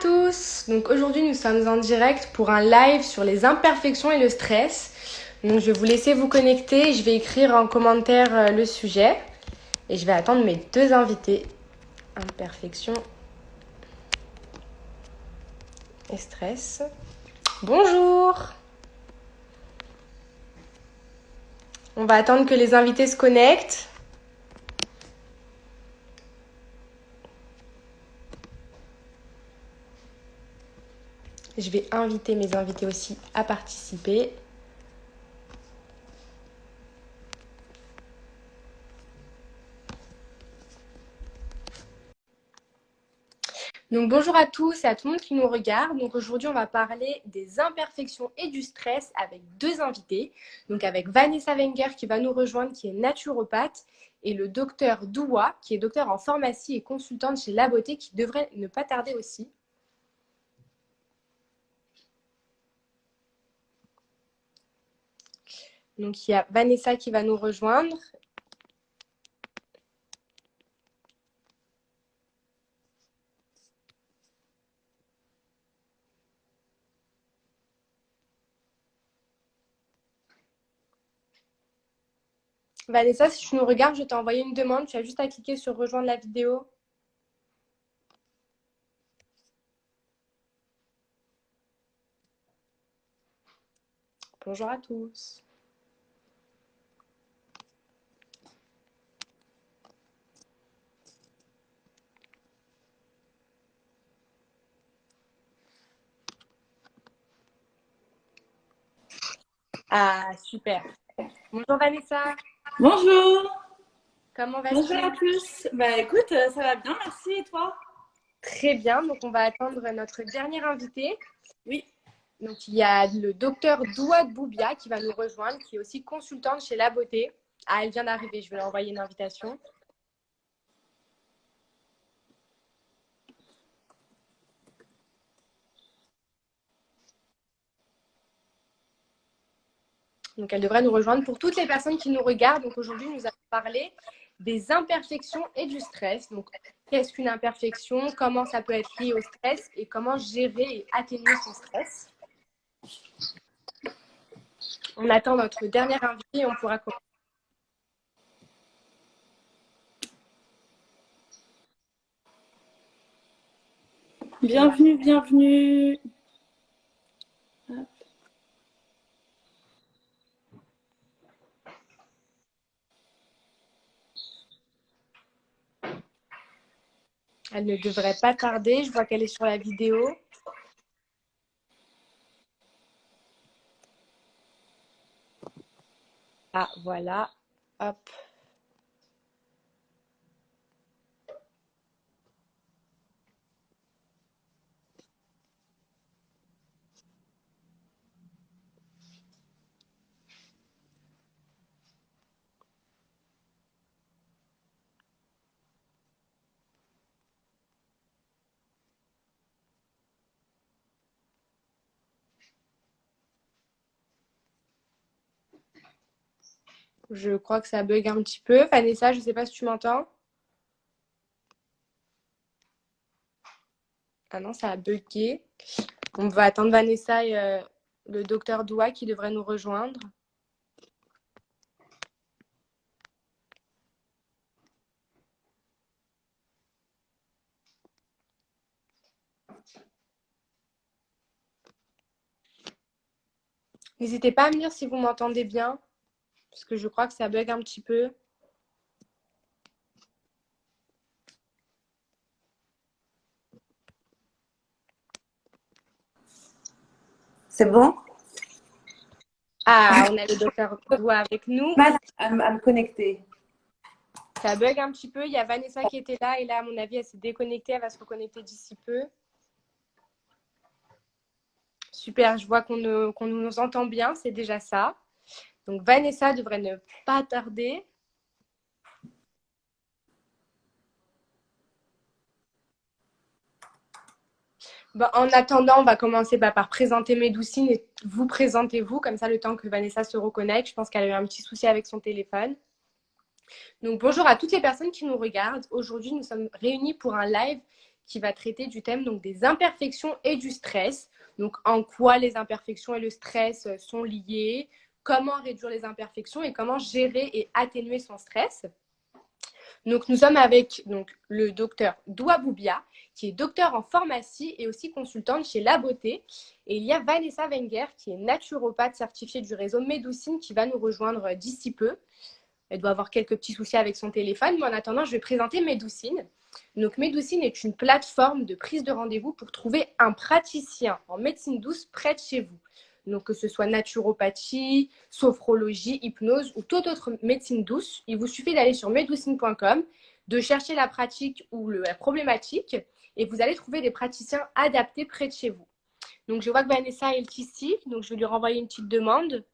tous, donc aujourd'hui nous sommes en direct pour un live sur les imperfections et le stress. Donc je vais vous laisser vous connecter, je vais écrire en commentaire le sujet et je vais attendre mes deux invités. Imperfection et stress. Bonjour. On va attendre que les invités se connectent. Je vais inviter mes invités aussi à participer. Donc bonjour à tous et à tout le monde qui nous regarde. Donc aujourd'hui on va parler des imperfections et du stress avec deux invités. Donc avec Vanessa Wenger qui va nous rejoindre, qui est naturopathe, et le docteur Doua qui est docteur en pharmacie et consultante chez La Beauté, qui devrait ne pas tarder aussi. Donc il y a Vanessa qui va nous rejoindre. Vanessa, si tu nous regardes, je t'ai envoyé une demande. Tu as juste à cliquer sur rejoindre la vidéo. Bonjour à tous. Ah, super. Bonjour Vanessa. Bonjour. Comment vas-tu? Bonjour à tous. Bah écoute, ça va bien, merci. Et toi? Très bien. Donc, on va attendre notre dernier invité. Oui. Donc, il y a le docteur Doua Boubia qui va nous rejoindre, qui est aussi consultante chez La Beauté. Ah, elle vient d'arriver. Je vais lui envoyer une invitation. Donc, elle devrait nous rejoindre. Pour toutes les personnes qui nous regardent, donc aujourd'hui, nous allons parler des imperfections et du stress. Donc, qu'est-ce qu'une imperfection? Comment ça peut être lié au stress? Et comment gérer et atténuer son stress? On attend notre dernier invité et on pourra commencer. Bienvenue, bienvenue. Hop. Elle ne devrait pas tarder. Je vois qu'elle est sur la vidéo. Ah, voilà. Hop. Je crois que ça bug un petit peu. Vanessa, je ne sais pas si tu m'entends. Ah non, ça a bugué. On va attendre Vanessa et le docteur Doua qui devrait nous rejoindre. N'hésitez pas à me dire si vous m'entendez bien, parce que je crois que ça bug un petit peu. C'est bon? Ah, on a le docteur Doua avec nous. Mal à me connecter. Ça bug un petit peu. Il y a Vanessa qui était là et là, à mon avis, elle s'est déconnectée. Elle va se reconnecter d'ici peu. Super, je vois qu'on nous entend bien. C'est déjà ça. Donc, Vanessa devrait ne pas tarder. Bon, en attendant, on va commencer par présenter Médoucine et vous présentez-vous, comme ça le temps que Vanessa se reconnecte. Je pense qu'elle a eu un petit souci avec son téléphone. Donc bonjour à toutes les personnes qui nous regardent. Aujourd'hui, nous sommes réunis pour un live qui va traiter du thème donc, des imperfections et du stress. Donc, en quoi les imperfections et le stress sont liés, comment réduire les imperfections et comment gérer et atténuer son stress. Donc, nous sommes avec le docteur Doua Boubia, qui est docteur en pharmacie et aussi consultante chez La Beauté. Et il y a Vanessa Wenger, qui est naturopathe certifiée du réseau Médoucine, qui va nous rejoindre d'ici peu. Elle doit avoir quelques petits soucis avec son téléphone, mais en attendant, je vais présenter Médoucine. Donc, Médoucine est une plateforme de prise de rendez-vous pour trouver un praticien en médecine douce près de chez vous. Donc, que ce soit naturopathie, sophrologie, hypnose ou toute autre médecine douce, il vous suffit d'aller sur médoucine.com, de chercher la pratique ou la problématique, et vous allez trouver des praticiens adaptés près de chez vous. Donc, je vois que Vanessa est ici, donc je vais lui renvoyer une petite demande.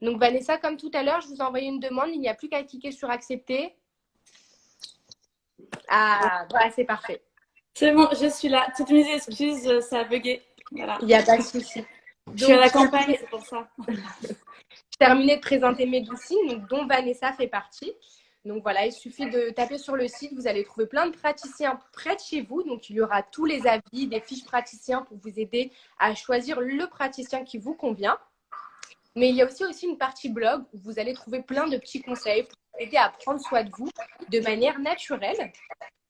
Donc, Vanessa, comme tout à l'heure, je vous ai envoyé une demande. Il n'y a plus qu'à cliquer sur accepter. Ah, voilà, c'est parfait. C'est bon, je suis là. Toutes mes excuses, ça a bugué. Voilà. Il n'y a pas de souci. Je suis à la campagne, c'est pour ça. Je terminais de présenter Médoucine, dont Vanessa fait partie. Donc voilà, il suffit de taper sur le site, vous allez trouver plein de praticiens près de chez vous. Donc il y aura tous les avis, des fiches praticiens pour vous aider à choisir le praticien qui vous convient. Mais il y a aussi une partie blog où vous allez trouver plein de petits conseils pour vous aider à prendre soin de vous de manière naturelle.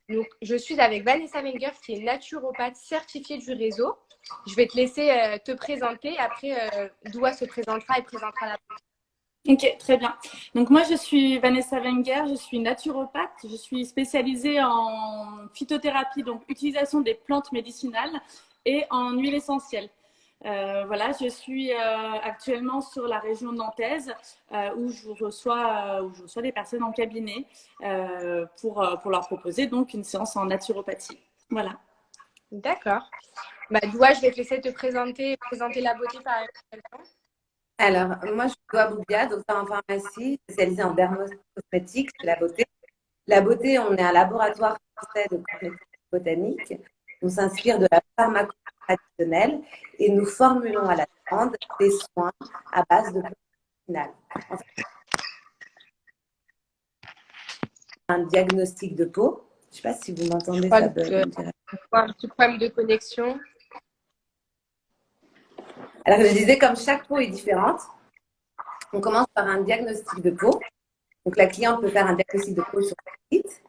Donc, je suis avec Vanessa Wenger, qui est naturopathe certifiée du réseau. Je vais te laisser te présenter. Après, Doua se présentera et présentera la. Ok, très bien. Donc moi, je suis Vanessa Wenger, je suis naturopathe. Je suis spécialisée en phytothérapie, donc utilisation des plantes médicinales et en huile essentielle. Voilà, je suis actuellement sur la région nantaise où je reçois des personnes en cabinet pour leur proposer donc une séance en naturopathie. Voilà. D'accord. Doua, je vais te laisser te présenter La Beauté par exemple. Alors, moi, je suis Doua Boubia, docteur en pharmacie, spécialisée en dermocosmétique chez La Beauté. La Beauté, on est un laboratoire français de cosmétique botanique. On s'inspire de la pharmacopée traditionnelle et nous formulons à la demande des soins à base de plantes médicinales. En fait, un diagnostic de peau. Je ne sais pas si vous m'entendez, ça bug. Un petit problème de connexion. Alors, je disais, comme chaque peau est différente, on commence par un diagnostic de peau. Donc, la cliente peut faire un diagnostic de peau sur le site.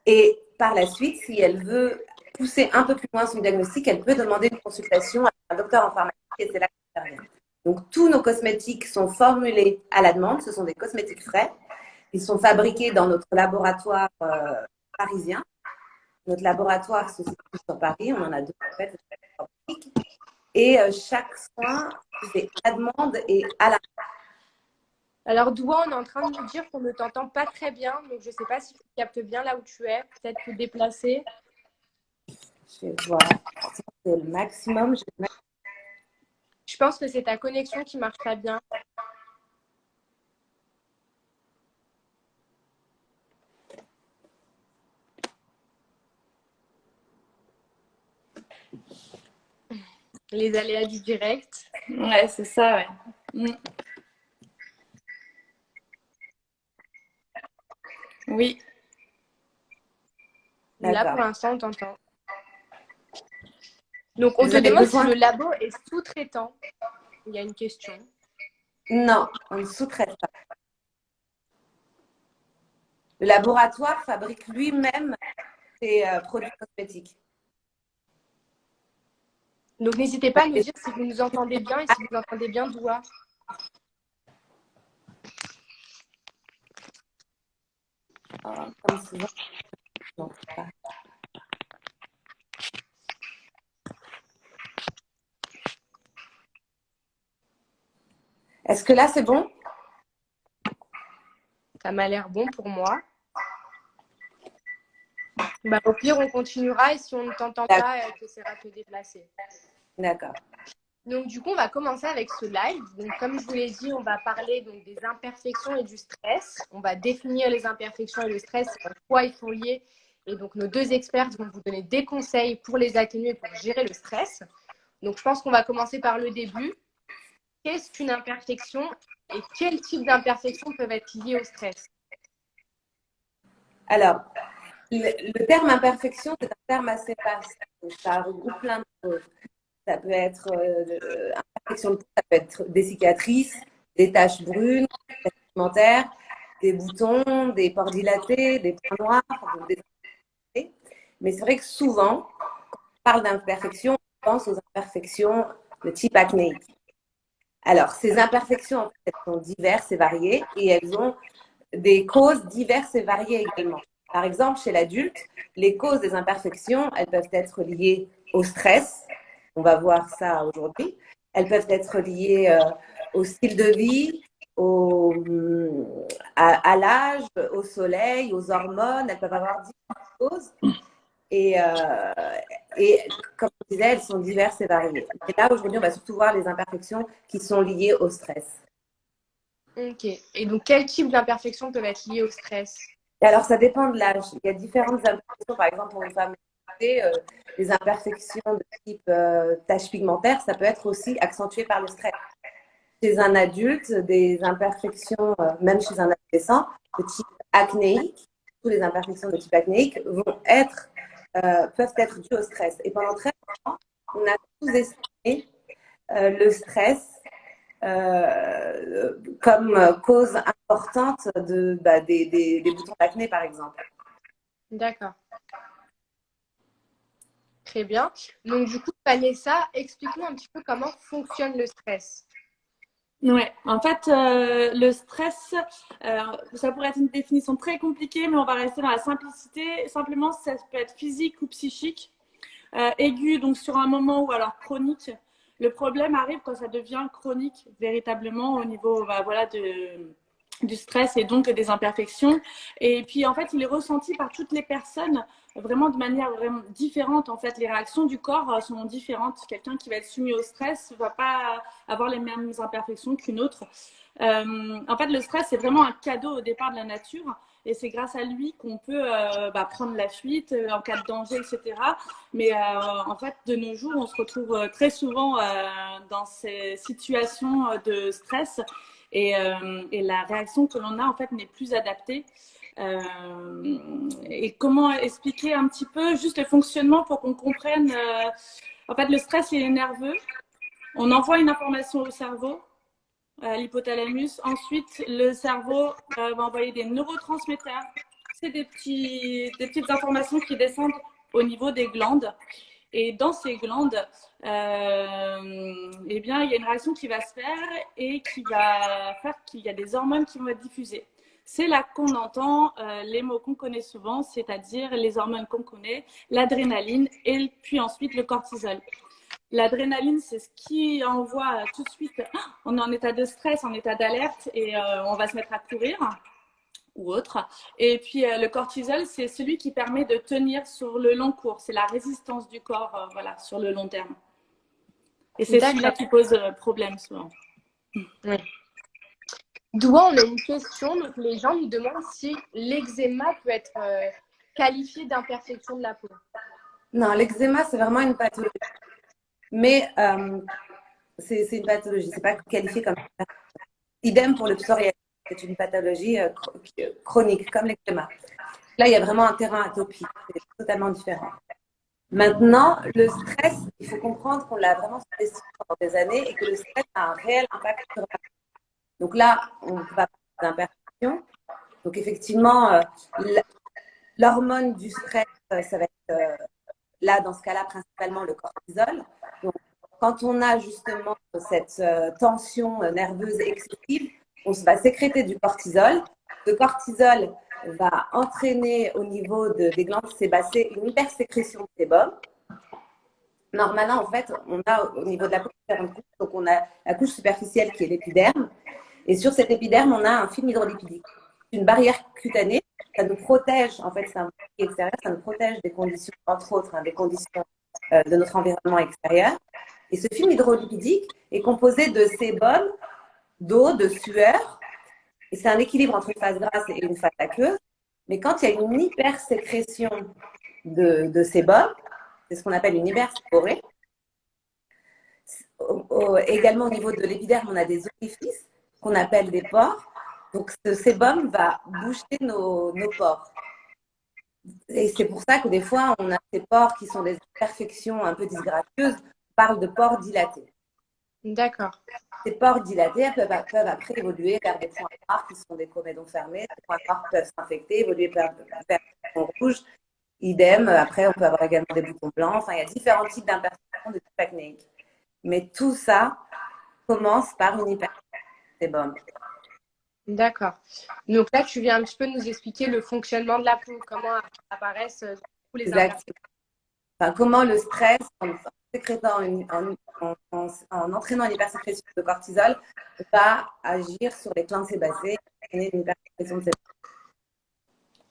Et par la suite, si elle veut pousser un peu plus loin son diagnostic, elle peut demander une consultation à un docteur en pharmacie et c'est là qu'elle intervient. Donc, tous nos cosmétiques sont formulés à la demande. Ce sont des cosmétiques frais. Ils sont fabriqués dans notre laboratoire parisien. Notre laboratoire se situe sur Paris. On en a deux en fait. Et chaque soin, c'est à la demande et à la. Alors, Doua, on est en train de nous dire qu'on ne t'entend pas très bien. Donc, je ne sais pas si tu captes bien là où tu es. Peut-être te déplacer. Je vais voir. C'est le maximum. Je pense que c'est ta connexion qui marche pas bien. Les aléas du direct. Ouais, c'est ça, ouais. Oui. Là, pour l'instant, on t'entend. Donc, on te demande si le labo est sous-traitant. Il y a une question. Non, on ne sous-traite pas. Le laboratoire fabrique lui-même ses produits cosmétiques. Donc, n'hésitez pas à nous dire si vous nous entendez bien et si vous entendez bien Doua. Comme souvent. Non, pas. Est-ce que là, c'est bon? Ça m'a l'air bon pour moi. Au pire, on continuera et si on ne t'entend pas, tu essaieras de te déplacer. D'accord. Donc, du coup, on va commencer avec ce live. Donc, comme je vous l'ai dit, on va parler donc, des imperfections et du stress. On va définir les imperfections et le stress, en quoi ils sont liés. Et donc, nos deux experts vont vous donner des conseils pour les atténuer, pour gérer le stress. Donc, je pense qu'on va commencer par le début. Qu'est-ce qu'une imperfection et quels types d'imperfections peuvent être liées au stress? Alors, Le terme imperfection, c'est un terme assez vaste. Donc, ça regroupe plein de choses. Ça peut être imperfection de peau, ça peut être des cicatrices, des taches brunes, des taches pigmentaires, des boutons, des pores dilatés, des points noirs, donc des imperfections. Mais c'est vrai que souvent, quand on parle d'imperfection, on pense aux imperfections de type acnéique. Alors, ces imperfections, en fait, elles sont diverses et variées et elles ont des causes diverses et variées également. Par exemple, chez l'adulte, les causes des imperfections, elles peuvent être liées au stress. On va voir ça aujourd'hui. Elles peuvent être liées au style de vie, à l'âge, au soleil, aux hormones. Elles peuvent avoir différentes causes. Et, comme on disait, elles sont diverses et variées. Et là, aujourd'hui, on va surtout voir les imperfections qui sont liées au stress. Ok. Et donc, quel type d'imperfections peuvent être liées au stress? Et alors, ça dépend de l'âge. Il y a différentes imperfections. Par exemple, pour une femme, les imperfections de type taches pigmentaires, ça peut être aussi accentué par le stress. Chez un adulte, des imperfections, même chez un adolescent, de type acnéique, toutes les imperfections de type acnéique peuvent être dues au stress. Et pendant très longtemps, on a sous-estimé le stress comme cause importante des boutons d'acné, par exemple. D'accord. Très bien. Donc, du coup, Vanessa, explique-nous un petit peu comment fonctionne le stress. Ouais, en fait, le stress, ça pourrait être une définition très compliquée, mais on va rester dans la simplicité. Simplement, ça peut être physique ou psychique, aigu, donc sur un moment, ou alors chronique. Le problème arrive quand ça devient chronique, véritablement, au niveau voilà, du stress et donc des imperfections. Et puis, en fait, il est ressenti par toutes les personnes vraiment de manière vraiment différente. En fait, les réactions du corps sont différentes. Quelqu'un qui va être soumis au stress ne va pas avoir les mêmes imperfections qu'une autre. En fait, le stress, c'est vraiment un cadeau au départ de la nature. Et c'est grâce à lui qu'on peut prendre la fuite en cas de danger, etc. Mais en fait, de nos jours, on se retrouve très souvent dans ces situations de stress et la réaction que l'on a, en fait, n'est plus adaptée. Et comment expliquer un petit peu juste le fonctionnement pour qu'on comprenne en fait, le stress, il est nerveux. On envoie une information au cerveau, à l'hypothalamus. Ensuite, le cerveau va envoyer des neurotransmetteurs. C'est des petites informations qui descendent au niveau des glandes. Et dans ces glandes, eh bien, il y a une réaction qui va se faire et qui va faire qu'il y a des hormones qui vont être diffusées. C'est là qu'on entend les mots qu'on connaît souvent, c'est-à-dire les hormones qu'on connaît, l'adrénaline et puis ensuite le cortisol. L'adrénaline, c'est ce qui envoie tout de suite, on est en état de stress, en état d'alerte et on va se mettre à courir ou autre. Et puis le cortisol, c'est celui qui permet de tenir sur le long cours. C'est la résistance du corps voilà, sur le long terme. Et c'est celui-là qui pose problème souvent. Oui. Doua, on a une question. Donc, les gens nous demandent si l'eczéma peut être qualifié d'imperfection de la peau. Non, l'eczéma, c'est vraiment une pathologie. Mais c'est une pathologie, c'est pas qualifié comme idem pour le psoriasis, c'est une pathologie chronique comme l'eczéma. Là, il y a vraiment un terrain atopique, c'est totalement différent. Maintenant, le stress, il faut comprendre qu'on l'a vraiment sous-estimé pendant des années et que le stress a un réel impact sur la peau. Donc là, on va parler d'imperfection. Donc effectivement, l'hormone du stress, ça va être là, dans ce cas-là, principalement le cortisol. Donc, quand on a justement cette tension nerveuse excessive, on va sécréter du cortisol. Le cortisol va entraîner au niveau des glandes sébacées une hypersécrétion de sébum. Normalement, en fait, on a au niveau de la peau différentes couches. Donc, on a la couche superficielle qui est l'épiderme. Et sur cet épiderme, on a un film hydrolipidique, une barrière cutanée. Ça nous protège, en fait, c'est un bouclier extérieur, ça nous protège des conditions, entre autres, des conditions de notre environnement extérieur. Et ce film hydrolipidique est composé de sébum, d'eau, de sueur. Et c'est un équilibre entre une phase grasse et une phase aqueuse. Mais quand il y a une hypersécrétion de sébum, c'est ce qu'on appelle une hyperséborrhée. Également, au niveau de l'épiderme, on a des orifices qu'on appelle des pores. Donc, ce sébum va boucher nos pores. Et c'est pour ça que des fois, on a ces pores qui sont des imperfections un peu disgracieuses. On parle de pores dilatés. D'accord. Ces pores dilatés peuvent après évoluer vers des points noirs qui sont des comédons fermés. Ces points noirs peuvent s'infecter, évoluer vers des boutons rouges. Idem, après, on peut avoir également des boutons blancs. Enfin, il y a différents types d'imperfections de type acnéique. Mais tout ça commence par une hypertension sébum. D'accord. Donc là, tu viens un petit peu nous expliquer le fonctionnement de la peau, comment apparaissent tous les imperfections. Exactement. Enfin, comment le stress, en entraînant une hypersécrétion de cortisol, va agir sur les glandes sébacées et entraîner une hypersécrétion de sébum.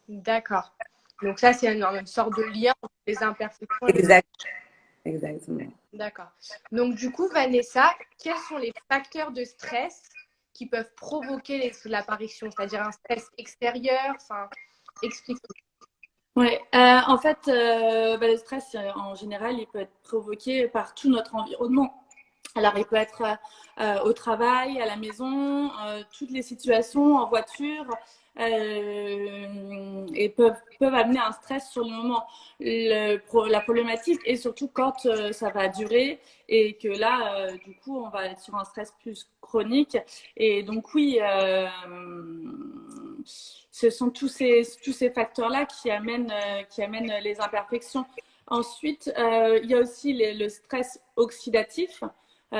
D'accord. Donc ça, c'est une sorte de lien entre les imperfections. Exactement. D'accord. Donc du coup, Vanessa, quels sont les facteurs de stress qui peuvent provoquer l'apparition, c'est-à-dire un stress extérieur? Enfin, explique-nous. Ouais, en fait, le stress, en général, il peut être provoqué par tout notre environnement. Alors, il peut être au travail, à la maison, toutes les situations en voiture et peuvent amener un stress sur le moment. La problématique est surtout quand ça va durer et que là, du coup, on va être sur un stress plus chronique. Et donc, oui, ce sont tous ces facteurs-là qui amènent les imperfections. Ensuite, il y a aussi le stress oxydatif. Qui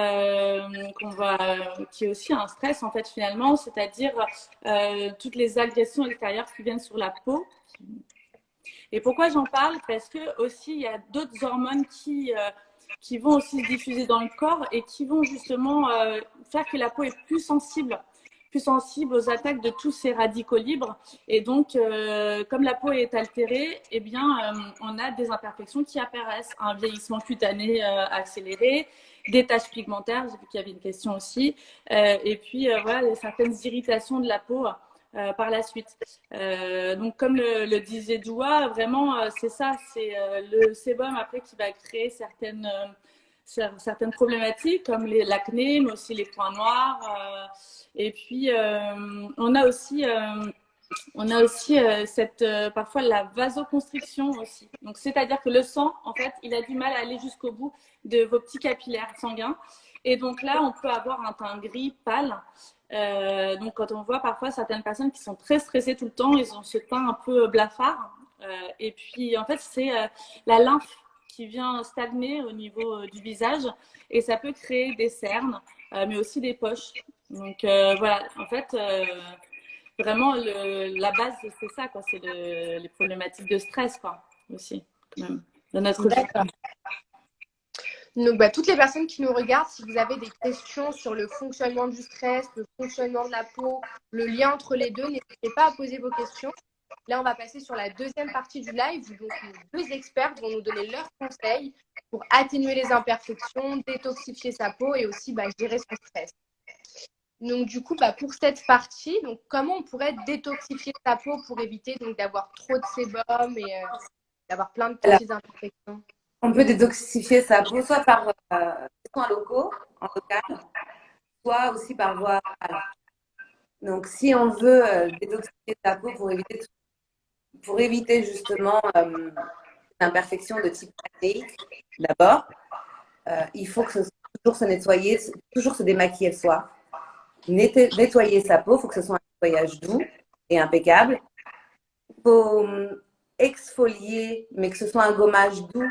est aussi un stress en fait finalement, c'est-à-dire toutes les agressions extérieures qui viennent sur la peau. Et pourquoi j'en parle? Parce que aussi il y a d'autres hormones qui vont aussi se diffuser dans le corps et qui vont justement faire que la peau est plus sensible aux attaques de tous ces radicaux libres. Et donc, comme la peau est altérée, eh bien, on a des imperfections qui apparaissent, un vieillissement cutané accéléré, des taches pigmentaires, j'ai vu qu'il y avait une question aussi, et puis voilà, certaines irritations de la peau par la suite. Donc, comme le disait Doua, vraiment, c'est ça, c'est le sébum après qui va créer certaines problématiques comme l'acné, mais aussi les points noirs. Et puis, on a aussi parfois la vasoconstriction aussi. Donc, c'est-à-dire que le sang, en fait, il a du mal à aller jusqu'au bout de vos petits capillaires sanguins. Et donc là, on peut avoir un teint gris pâle. Donc, quand on voit parfois certaines personnes qui sont très stressées tout le temps, ils ont ce teint un peu blafard. Et puis, en fait, c'est la lymphe qui vient stagner au niveau du visage et ça peut créer des cernes, mais aussi des poches. Donc, voilà, en fait, vraiment, la base, c'est ça, quoi. C'est les problématiques de stress, quoi, aussi, quand même, dans notre vie. Donc, toutes les personnes qui nous regardent, si vous avez des questions sur le fonctionnement du stress, le fonctionnement de la peau, le lien entre les deux, n'hésitez pas à poser vos questions. Là, on va passer sur la deuxième partie du live. Donc, nos 2 experts vont nous donner leurs conseils pour atténuer les imperfections, détoxifier sa peau et aussi gérer son stress. Donc, du coup, pour cette partie, donc, comment on pourrait détoxifier sa peau pour éviter d'avoir trop de sébum et d'avoir plein de petites imperfections? On peut détoxifier sa peau soit par soins locaux, en local, soit aussi par voie orale. Donc, si on veut détoxifier sa peau pour éviter justement l'imperfection de type acnéique, d'abord, il faut toujours se nettoyer, toujours se démaquiller le soir. Nettoyer sa peau, il faut que ce soit un nettoyage doux et impeccable. Il faut exfolier, mais que ce soit un gommage doux.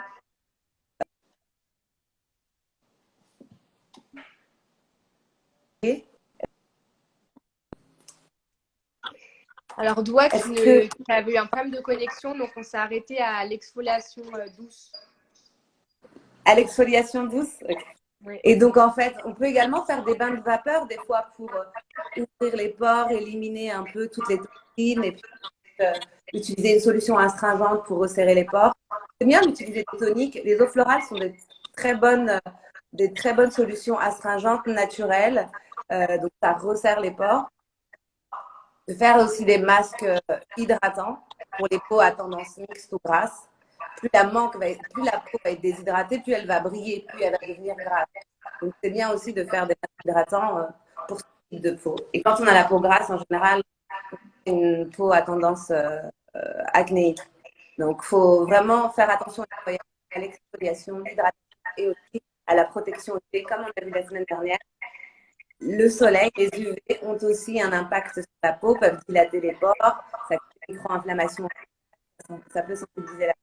Alors, Doua, tu avais eu un problème de connexion, donc on s'est arrêté à l'exfoliation douce. À l'exfoliation douce, okay. Oui. Et donc, en fait, on peut également faire des bains de vapeur, des fois, pour ouvrir les pores, éliminer un peu toutes les toxines et puis utiliser une solution astringente pour resserrer les pores. C'est bien d'utiliser des toniques. Les eaux florales sont des très bonnes solutions astringentes naturelles. Donc, ça resserre les pores. De faire aussi des masques hydratants pour les peaux à tendance mixte ou grasse. Plus la peau va être déshydratée, plus elle va briller, plus elle va devenir grasse. Donc, c'est bien aussi de faire des masques hydratants pour ce type de peau. Et quand on a la peau grasse, en général, une peau à tendance acnéique. Donc, il faut vraiment faire attention à l'exfoliation, l'hydratation et aussi à la protection UV. Comme on a vu la semaine dernière, le soleil, les UV ont aussi un impact sur la peau, peuvent dilater les pores, ça crée une micro-inflammation, ça peut sensibiliser la peau.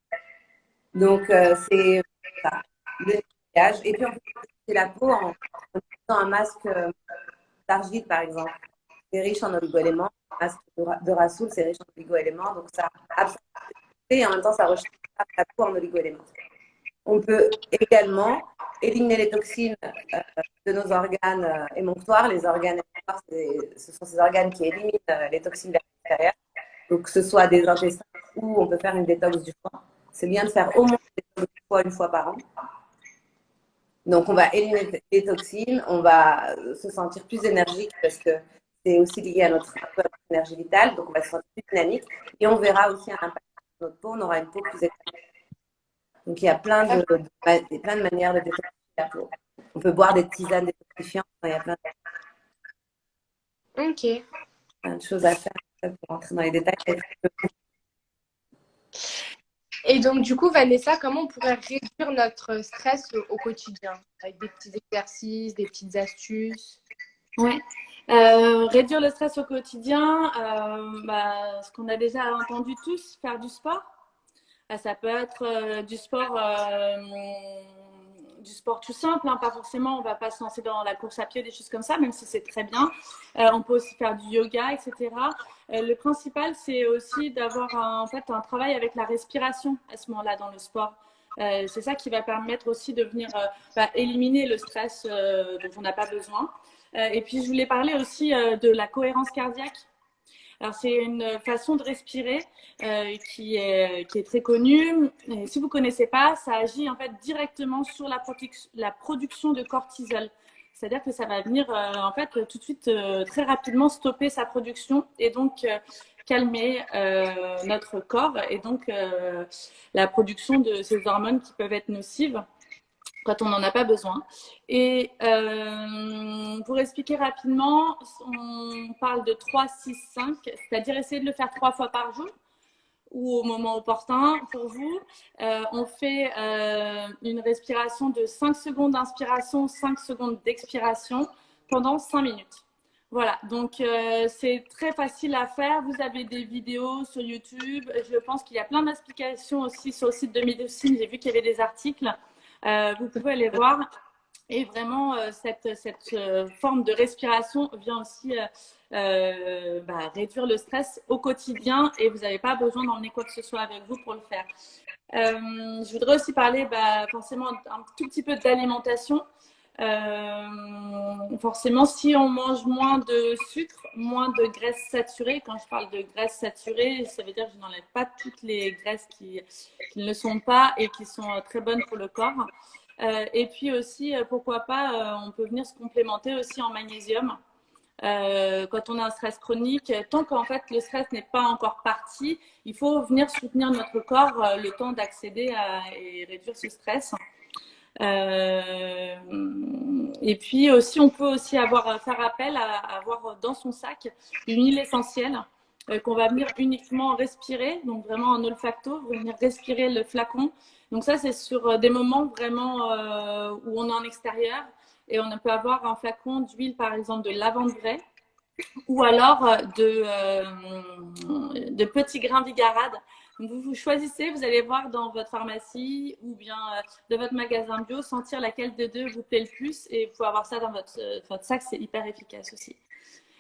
Donc, c'est ça, le nettoyage. Et puis, on peut protéger la peau en utilisant un masque d'argile, par exemple. C'est riche en oligo-éléments. Le masque de Rasoul, c'est riche en oligo-éléments. Donc, ça absorbe et en même temps, ça recharge la peau en oligo-éléments. On peut également éliminer les toxines de nos organes émonctoires. Les organes émonctoires, ce sont ces organes qui éliminent les toxines vers l'extérieur. Donc, que ce soit des intestins ou on peut faire une détox du foie. C'est bien de faire au moins une détox du foie une fois par an. Donc, on va éliminer les toxines, on va se sentir plus énergique parce que c'est aussi lié à notre énergie vitale. Donc, on va se sentir plus dynamique et on verra aussi un impact sur notre peau. On aura une peau plus éclatée. Donc, il y a plein de manières de détoxifier la peau. On peut boire des tisanes détoxifiantes. Il y a plein de choses à faire pour rentrer dans les détails. Et donc, du coup, Vanessa, comment on pourrait réduire notre stress au quotidien avec des petits exercices, des petites astuces? Ouais. Réduire le stress au quotidien, ce qu'on a déjà entendu tous, faire du sport. Ça peut être du sport tout simple, hein, pas forcément, on ne va pas se lancer dans la course à pied, des choses comme ça, même si c'est très bien. On peut aussi faire du yoga, etc. Le principal, c'est aussi d'avoir en fait un travail avec la respiration à ce moment-là dans le sport. C'est ça qui va permettre aussi de venir éliminer le stress dont on n'a pas besoin. Et puis, je voulais parler aussi de la cohérence cardiaque. Alors, c'est une façon de respirer qui est très connue. Et si vous ne connaissez pas, ça agit en fait directement sur la production de cortisol. C'est-à-dire que ça va venir en fait tout de suite très rapidement stopper sa production et donc calmer notre corps et donc la production de ces hormones qui peuvent être nocives quand on n'en a pas besoin. Et pour expliquer rapidement, on parle de 3, 6, 5, c'est-à-dire essayer de le faire 3 fois par jour ou au moment opportun pour vous. On fait une respiration de 5 secondes d'inspiration, 5 secondes d'expiration pendant 5 minutes. Voilà, donc c'est très facile à faire. Vous avez des vidéos sur YouTube. Je pense qu'il y a plein d'explications aussi sur le site de Médecine. J'ai vu qu'il y avait des articles. Vous pouvez aller voir. Et vraiment, cette forme de respiration vient aussi réduire le stress au quotidien et vous n'avez pas besoin d'emmener quoi que ce soit avec vous pour le faire. Je voudrais aussi parler forcément un tout petit peu d'alimentation. Forcément, si on mange moins de sucre, moins de graisses saturées, quand je parle de graisses saturées, ça veut dire que je n'enlève pas toutes les graisses qui ne le sont pas et qui sont très bonnes pour le corps. Et puis aussi, pourquoi pas, on peut venir se complémenter aussi en magnésium. Quand on a un stress chronique, tant qu'en fait le stress n'est pas encore parti, il faut venir soutenir notre corps le temps d'accéder et réduire ce stress. Et puis aussi, on peut aussi faire appel à avoir dans son sac une huile essentielle qu'on va venir uniquement respirer, donc vraiment en olfacto, venir respirer le flacon. Donc ça, c'est sur des moments vraiment où on est en extérieur et on peut avoir un flacon d'huile, par exemple, de lavande vraie ou alors de petits grains bigarade. Donc vous choisissez, vous allez voir dans votre pharmacie ou bien de votre magasin bio, sentir laquelle de deux vous plaît le plus et vous pouvez avoir ça dans votre sac, c'est hyper efficace aussi.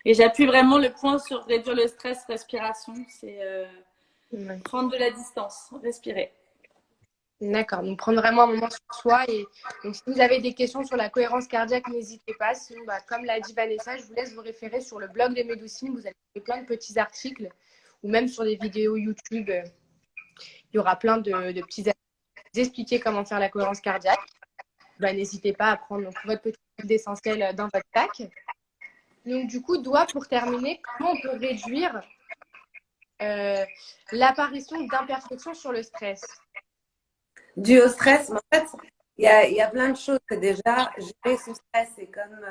Et j'appuie vraiment le point sur réduire le stress, respiration, c'est prendre de la distance, respirer. D'accord, donc prendre vraiment un moment sur soi. Et donc, si vous avez des questions sur la cohérence cardiaque, n'hésitez pas. Sinon, comme l'a dit Vanessa, je vous laisse vous référer sur le blog de Médecine. Vous allez trouver plein de petits articles ou même sur des vidéos YouTube. Il y aura plein de petits articles pour vous expliquer comment faire la cohérence cardiaque. N'hésitez pas à prendre votre petit huile d'essentiel dans votre sac. Donc, du coup, pour terminer, comment on peut réduire l'apparition d'imperfections sur le stress? Dû au stress, en fait, il y a plein de choses. Déjà, gérer son stress, et comme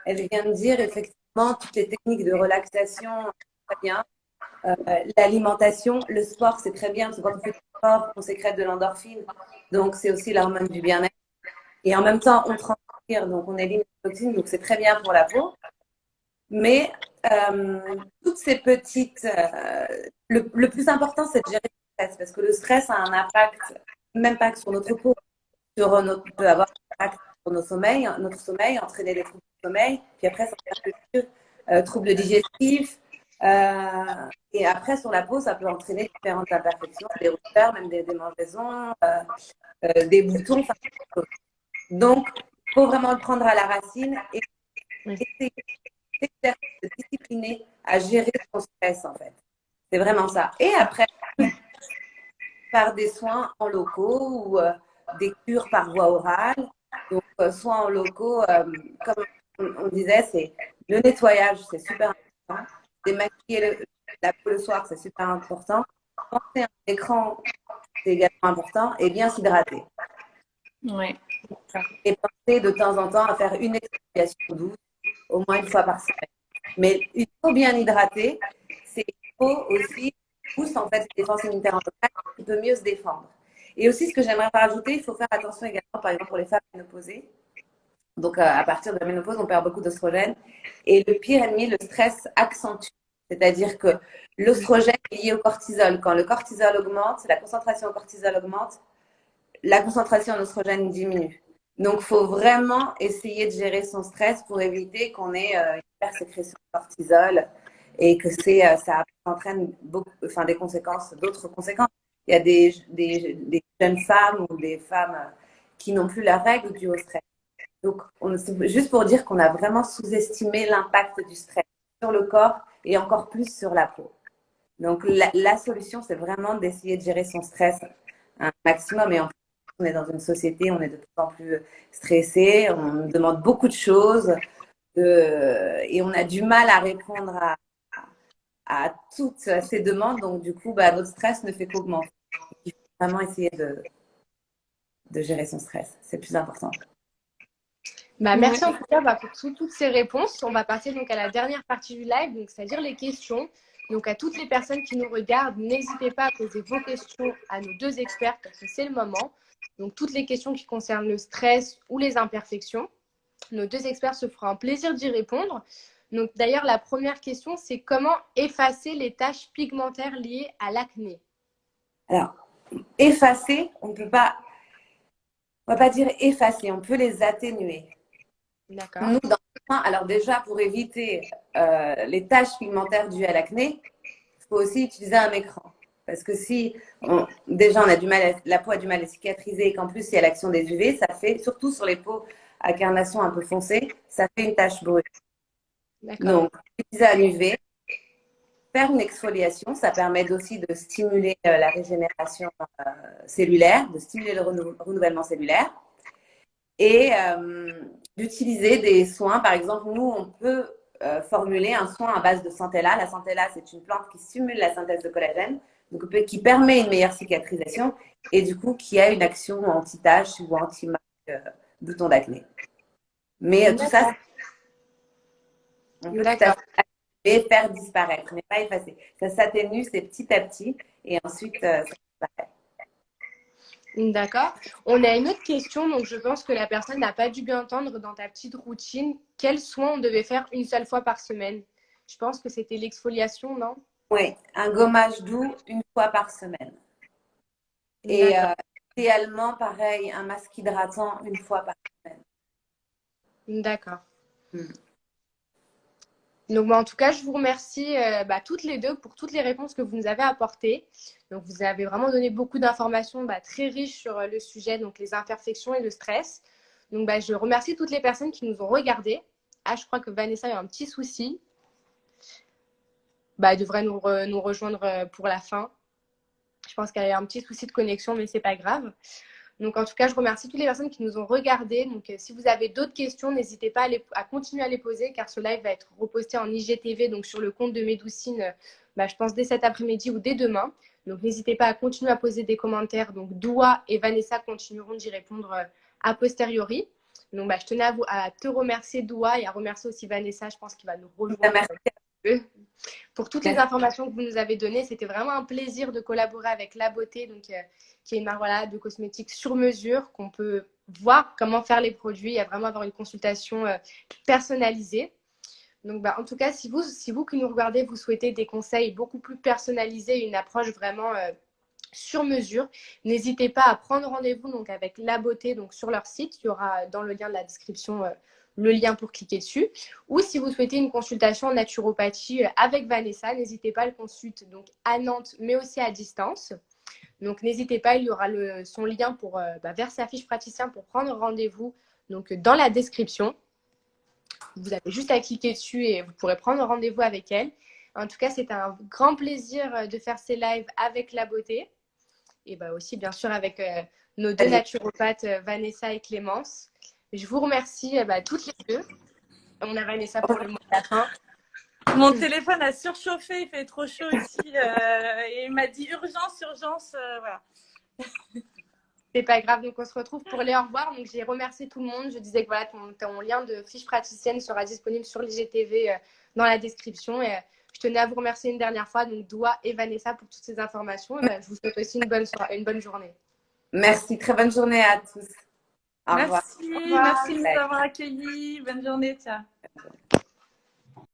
elle vient de dire, effectivement, toutes les techniques de relaxation, très bien. Euh, L'alimentation, le sport, c'est très bien parce que quand on fait du sport, on sécrète de l'endorphine. Donc, c'est aussi l'hormone du bien-être. Et en même temps, on transpire, donc on élimine les toxines, donc c'est très bien pour la peau. Mais toutes ces petites... le plus important, c'est de gérer le stress parce que le stress a un impact, même pas que sur notre peau, peut avoir un impact sur notre sommeil, entraîner des troubles du sommeil, puis après, ça peut faire troubles digestifs. Et après, sur la peau, ça peut entraîner différentes imperfections, des rougeurs, même des démangeaisons, des boutons. Enfin, donc, il faut vraiment le prendre à la racine et essayer de se discipliner à gérer son stress, en fait. C'est vraiment ça. Et après, par des soins en locaux ou des cures par voie orale. Donc, soins en locaux, comme on disait, c'est le nettoyage, c'est super important. Démaquiller la peau le soir, c'est super important. Penser à un écran, c'est également important. Et bien s'hydrater. Ouais. Et penser de temps en temps à faire une exfoliation douce, au moins une fois par semaine. Mais une peau bien hydratée, c'est une peau aussi qui pousse en fait les défenses immunitaires en local, qui peut mieux se défendre. Et aussi, ce que j'aimerais rajouter, il faut faire attention également, par exemple, pour les femmes ménopausées. Donc, à partir de la ménopause, on perd beaucoup d'oestrogène. Et le pire ennemi, le stress accentue. C'est-à-dire que l'oestrogène est lié au cortisol. Quand le cortisol augmente, la concentration en cortisol augmente, la concentration en oestrogène diminue. Donc, il faut vraiment essayer de gérer son stress pour éviter qu'on ait une hypersécrétion de cortisol et que ça entraîne des conséquences, d'autres conséquences. Il y a des jeunes femmes ou des femmes qui n'ont plus leurs règles dues au stress. Donc, c'est juste pour dire qu'on a vraiment sous-estimé l'impact du stress sur le corps et encore plus sur la peau. Donc, la solution, c'est vraiment d'essayer de gérer son stress un maximum. Et en plus, on est dans une société, on est de plus en plus stressé, on demande beaucoup de choses et on a du mal à répondre à toutes ces demandes. Donc, du coup, notre stress ne fait qu'augmenter. Il faut vraiment essayer de gérer son stress. C'est le plus important. Merci en tout cas pour toutes ces réponses. On va passer donc à la dernière partie du live, donc c'est-à-dire les questions. Donc à toutes les personnes qui nous regardent, n'hésitez pas à poser vos questions à nos deux experts parce que c'est le moment. Donc toutes les questions qui concernent le stress ou les imperfections, nos deux experts se feront un plaisir d'y répondre. Donc d'ailleurs, la première question, c'est comment effacer les taches pigmentaires liées à l'acné? Alors, effacer, on va pas dire effacer, on peut les atténuer. D'accord. Nous, alors déjà, pour éviter les taches pigmentaires dues à l'acné, il faut aussi utiliser un écran. Parce que si déjà la peau a du mal à cicatriser et qu'en plus il y a l'action des UV, ça fait, surtout sur les peaux à carnation un peu foncée, ça fait une tache brune. Donc, utiliser un UV, faire une exfoliation, ça permet aussi de stimuler la régénération cellulaire, de stimuler le renouvellement cellulaire. Et d'utiliser des soins. Par exemple, nous, on peut formuler un soin à base de centella. La centella, c'est une plante qui stimule la synthèse de collagène, donc qui permet une meilleure cicatrisation et du coup qui a une action anti-tache ou anti-marque bouton d'acné. Mais tout ça, on peut tout à fait faire disparaître, mais pas effacer. Ça s'atténue, c'est petit à petit et ensuite ça disparaît. D'accord. On a une autre question, donc je pense que la personne n'a pas dû bien entendre dans ta petite routine. Quels soins on devait faire une seule fois par semaine? Je pense que c'était l'exfoliation, non? Oui, un gommage doux une fois par semaine. Et idéalement, pareil, un masque hydratant une fois par semaine. D'accord. Donc, en tout cas, je vous remercie toutes les deux pour toutes les réponses que vous nous avez apportées. Donc, vous avez vraiment donné beaucoup d'informations très riches sur le sujet, donc les imperfections et le stress. Donc, je remercie toutes les personnes qui nous ont regardées. Ah, je crois que Vanessa a un petit souci. Elle devrait nous rejoindre pour la fin. Je pense qu'elle a un petit souci de connexion, mais ce n'est pas grave. Donc, en tout cas, je remercie toutes les personnes qui nous ont regardées. Donc, si vous avez d'autres questions, n'hésitez pas à continuer à les poser car ce live va être reposté en IGTV, donc sur le compte de Médoucine, je pense dès cet après-midi ou dès demain. Donc, n'hésitez pas à continuer à poser des commentaires. Donc, Doua et Vanessa continueront d'y répondre a posteriori. Donc, je tenais à te remercier, Doua, et à remercier aussi Vanessa. Je pense qu'il va nous rejoindre. Merci pour toutes les informations que vous nous avez données. C'était vraiment un plaisir de collaborer avec La Beauté, donc, qui est une marque voilà, de cosmétiques sur mesure, qu'on peut voir comment faire les produits et vraiment avoir une consultation personnalisée. Donc, en tout cas, si vous qui nous regardez, vous souhaitez des conseils beaucoup plus personnalisés, une approche vraiment sur mesure, n'hésitez pas à prendre rendez-vous donc avec La Beauté donc sur leur site. Il y aura dans le lien de la description le lien pour cliquer dessus. Ou si vous souhaitez une consultation en naturopathie avec Vanessa, n'hésitez pas, elle consulte donc à Nantes, mais aussi à distance. Donc n'hésitez pas, il y aura son lien vers sa fiche praticien pour prendre rendez-vous donc dans la description. Vous avez juste à cliquer dessus et vous pourrez prendre rendez-vous avec elle. En tout cas, c'est un grand plaisir de faire ces lives avec La Beauté. Et aussi, bien sûr, avec nos deux naturopathes, Vanessa et Clémence. Je vous remercie toutes les deux. On a Vanessa pour le mot de la fin. Mon téléphone a surchauffé, il fait trop chaud ici. Et il m'a dit urgence, voilà. C'est pas grave, donc on se retrouve pour les au revoir. Donc j'ai remercié tout le monde. Je disais que voilà, ton lien de fiche praticienne sera disponible sur l'IGTV dans la description. Et je tenais à vous remercier une dernière fois, donc Doua et Vanessa, pour toutes ces informations. Et je vous souhaite aussi une bonne journée. Merci, très bonne journée à tous. Au revoir. Merci de nous avoir accueillis. Bonne journée, ciao.